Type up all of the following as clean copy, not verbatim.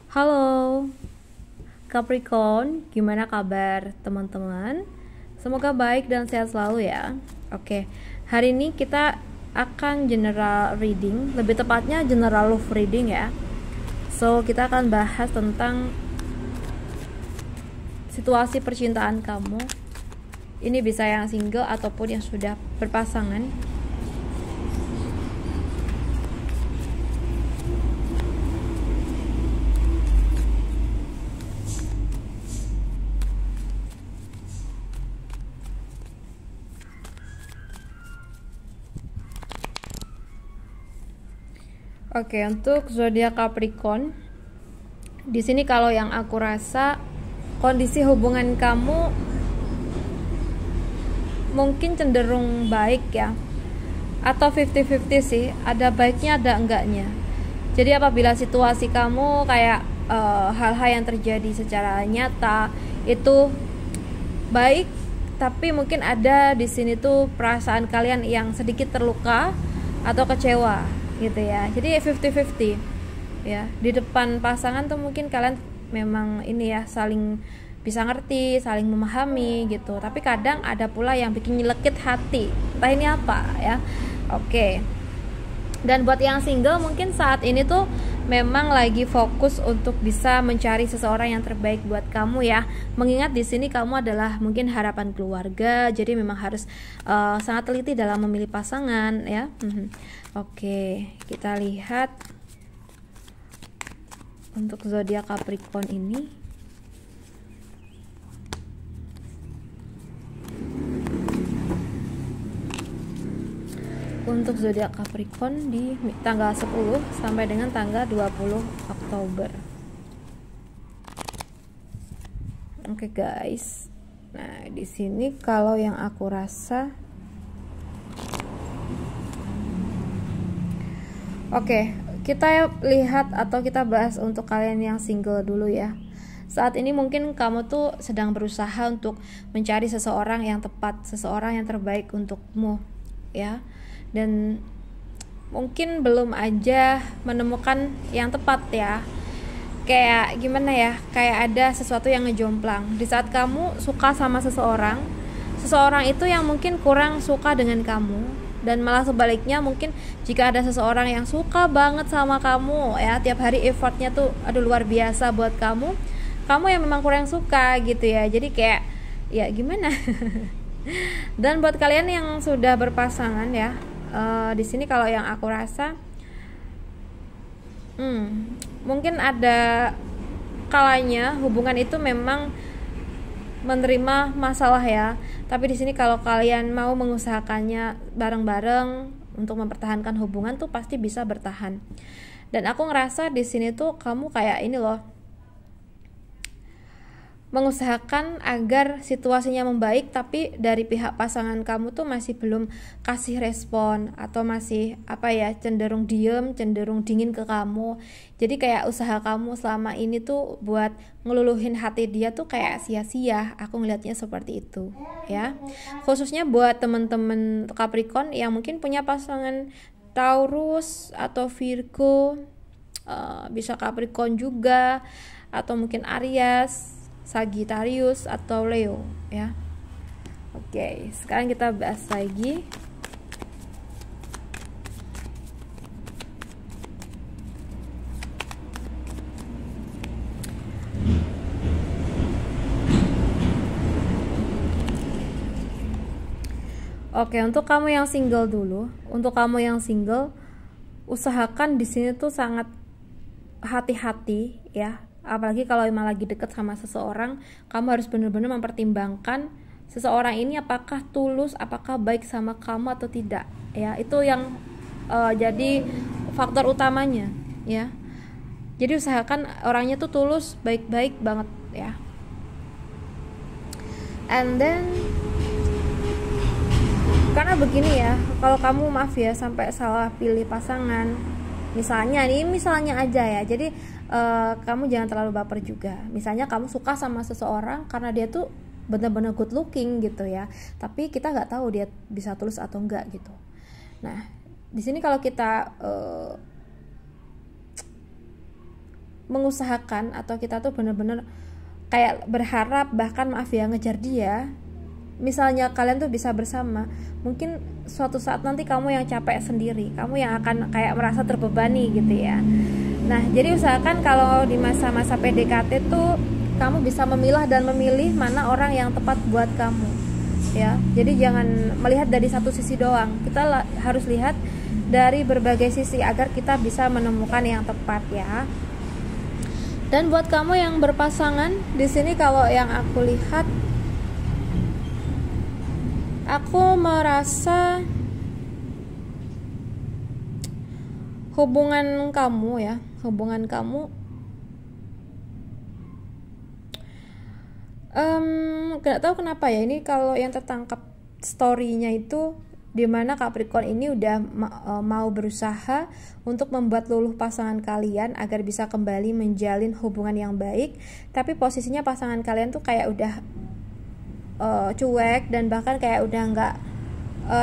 Halo Capricorn, gimana kabar teman-teman? Semoga baik dan sehat selalu ya. Oke, hari ini kita akan general reading, lebih tepatnya general love reading ya. So, kita akan bahas tentang situasi percintaan kamu. Ini bisa yang single ataupun yang sudah berpasangan. Oke, untuk zodiak Capricorn, di sini kalau yang aku rasa kondisi hubungan kamu mungkin cenderung baik ya, atau 50-50 sih, ada baiknya ada enggaknya. Jadi apabila situasi kamu kayak hal-hal yang terjadi secara nyata itu baik, tapi mungkin ada di sini tuh perasaan kalian yang sedikit terluka atau kecewa gitu ya. Jadi 50-50 ya. Di depan pasangan tuh mungkin kalian memang ini ya, saling bisa ngerti, saling memahami gitu. Tapi kadang ada pula yang bikin nyelekit hati. Entah ini apa ya. Oke. Dan buat yang single mungkin saat ini tuh memang lagi fokus untuk bisa mencari seseorang yang terbaik buat kamu ya. Mengingat di sini kamu adalah mungkin harapan keluarga, jadi memang harus sangat teliti dalam memilih pasangan ya. Oke, kita lihat untuk zodiak Capricorn ini. Untuk zodiak Capricorn di tanggal 10 sampai dengan tanggal 20 Oktober. Oke guys. Nah, di sini kalau yang aku rasa Oke, kita lihat atau kita bahas untuk kalian yang single dulu ya. Saat ini mungkin kamu tuh sedang berusaha untuk mencari seseorang yang tepat, seseorang yang terbaik untukmu ya. Dan mungkin belum aja menemukan yang tepat ya. Kayak gimana ya, kayak ada sesuatu yang ngejomplang. Di saat kamu suka sama seseorang, seseorang itu yang mungkin kurang suka dengan kamu. Dan malah sebaliknya, mungkin jika ada seseorang yang suka banget sama kamu ya, tiap hari effortnya tuh aduh luar biasa buat kamu, kamu yang memang kurang suka gitu ya. Jadi kayak ya gimana. Dan buat kalian yang sudah berpasangan ya, di sini kalau yang aku rasa mungkin ada kalanya hubungan itu memang menerima masalah ya. Tapi di sini kalau kalian mau mengusahakannya bareng-bareng untuk mempertahankan hubungan tuh pasti bisa bertahan. Dan aku ngerasa di sini tuh kamu kayak ini loh, mengusahakan agar situasinya membaik, tapi dari pihak pasangan kamu tuh masih belum kasih respon atau masih apa ya, cenderung diem, cenderung dingin ke kamu. Jadi kayak usaha kamu selama ini tuh buat ngeluluhin hati dia tuh kayak sia-sia. Aku ngelihatnya seperti itu ya. Khususnya buat temen-temen Capricorn yang mungkin punya pasangan Taurus atau Virgo, bisa Capricorn juga, atau mungkin Aries, Sagittarius atau Leo ya. Oke, sekarang kita bahas lagi. Oke, untuk kamu yang single dulu. Untuk kamu yang single, usahakan di sini tuh sangat hati-hati ya. Apalagi kalau emang lagi deket sama seseorang, kamu harus benar-benar mempertimbangkan seseorang ini apakah tulus, apakah baik sama kamu atau tidak ya. Itu yang jadi faktor utamanya ya. Jadi usahakan orangnya tuh tulus, baik-baik banget ya. And then karena begini ya, kalau kamu maaf ya sampai salah pilih pasangan, misalnya aja ya, jadi kamu jangan terlalu baper juga. Misalnya kamu suka sama seseorang karena dia tuh benar-benar good looking gitu ya, tapi kita nggak tahu dia bisa tulus atau enggak gitu. Nah, di sini kalau kita mengusahakan atau kita tuh bener-bener kayak berharap, bahkan maaf ya, ngejar dia. Misalnya kalian tuh bisa bersama, mungkin suatu saat nanti kamu yang capek sendiri, kamu yang akan kayak merasa terbebani gitu ya. Nah, jadi usahakan kalau di masa-masa PDKT tuh kamu bisa memilah dan memilih mana orang yang tepat buat kamu ya. Jadi jangan melihat dari satu sisi doang, kita harus lihat dari berbagai sisi agar kita bisa menemukan yang tepat ya. Dan buat kamu yang berpasangan, di sini kalau yang aku lihat, aku merasa hubungan kamu gak tahu kenapa ya, ini kalau yang tertangkap story-nya itu dimana Capricorn ini udah mau berusaha untuk membuat luluh pasangan kalian agar bisa kembali menjalin hubungan yang baik, tapi posisinya pasangan kalian tuh kayak udah cuek dan bahkan kayak udah nggak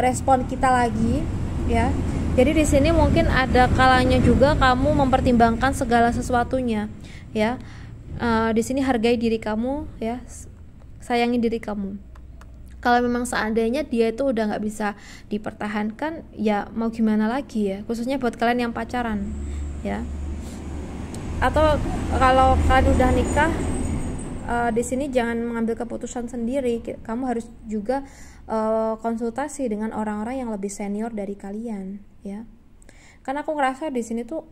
respon kita lagi ya. Jadi di sini mungkin ada kalanya juga kamu mempertimbangkan segala sesuatunya ya. Di sini hargai diri kamu ya, sayangi diri kamu. Kalau memang seandainya dia itu udah nggak bisa dipertahankan, ya mau gimana lagi ya, khususnya buat kalian yang pacaran ya. Atau kalau kalian udah nikah, di sini jangan mengambil keputusan sendiri, kamu harus juga konsultasi dengan orang-orang yang lebih senior dari kalian ya. Karena aku ngerasa di sini tuh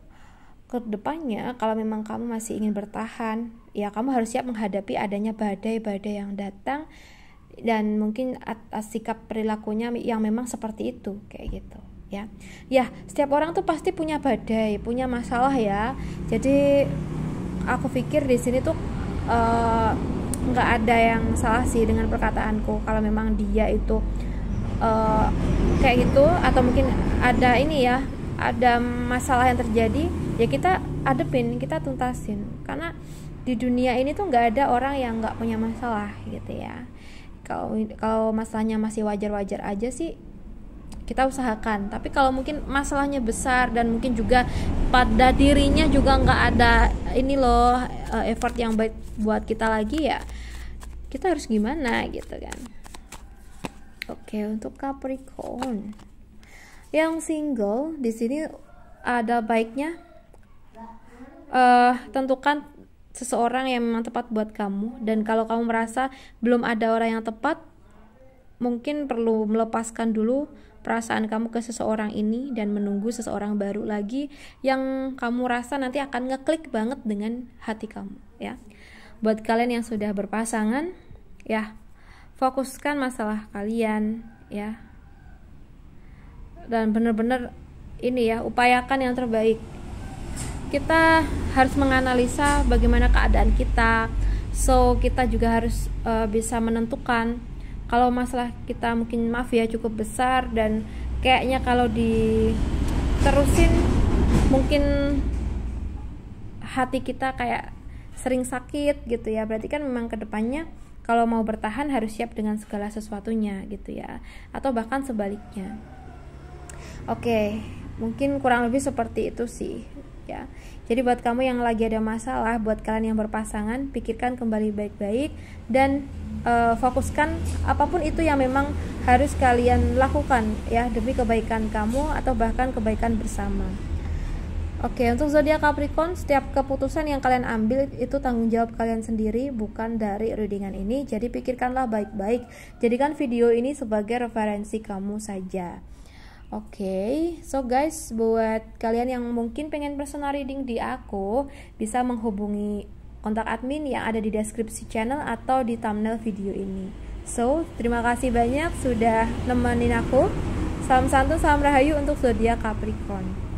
ke depannya kalau memang kamu masih ingin bertahan, ya kamu harus siap menghadapi adanya badai-badai yang datang, dan mungkin atas sikap perilakunya yang memang seperti itu kayak gitu ya. Ya, setiap orang tuh pasti punya badai, punya masalah ya. Jadi aku pikir di sini tuh nggak ada yang salah sih dengan perkataanku. Kalau memang dia itu kayak gitu, atau mungkin ada ini ya, ada masalah yang terjadi, ya kita adepin, kita tuntasin. Karena di dunia ini tuh nggak ada orang yang nggak punya masalah gitu ya. Kalau masalahnya masih wajar-wajar aja sih, kita usahakan. Tapi kalau mungkin masalahnya besar dan mungkin juga pada dirinya juga nggak ada ini loh effort yang baik buat kita lagi, ya kita harus gimana gitu kan. Oke, untuk Capricorn yang single di sini ada baiknya tentukan seseorang yang memang tepat buat kamu. Dan kalau kamu merasa belum ada orang yang tepat, mungkin perlu melepaskan dulu perasaan kamu ke seseorang ini dan menunggu seseorang baru lagi yang kamu rasa nanti akan ngeklik banget dengan hati kamu ya. Buat kalian yang sudah berpasangan ya, fokuskan masalah kalian ya, dan bener-bener ini ya, upayakan yang terbaik. Kita harus menganalisa bagaimana keadaan kita, so kita juga harus bisa menentukan kalau masalah kita mungkin maaf ya cukup besar dan kayaknya kalau diterusin mungkin hati kita kayak sering sakit gitu ya. Berarti kan memang kedepannya kalau mau bertahan harus siap dengan segala sesuatunya gitu ya, atau bahkan sebaliknya. Oke, mungkin kurang lebih seperti itu sih ya. Jadi buat kamu yang lagi ada masalah, buat kalian yang berpasangan, pikirkan kembali baik-baik dan fokuskan apapun itu yang memang harus kalian lakukan ya, demi kebaikan kamu atau bahkan kebaikan bersama. Oke, untuk zodiak Capricorn, setiap keputusan yang kalian ambil itu tanggung jawab kalian sendiri, bukan dari readingan ini. Jadi pikirkanlah baik-baik, jadikan video ini sebagai referensi kamu saja. Oke, so guys, buat kalian yang mungkin pengen personal reading di aku, bisa menghubungi kontak admin yang ada di deskripsi channel atau di thumbnail video ini. So, terima kasih banyak sudah nemenin aku. Salam santun, salam rahayu untuk zodiak Capricorn.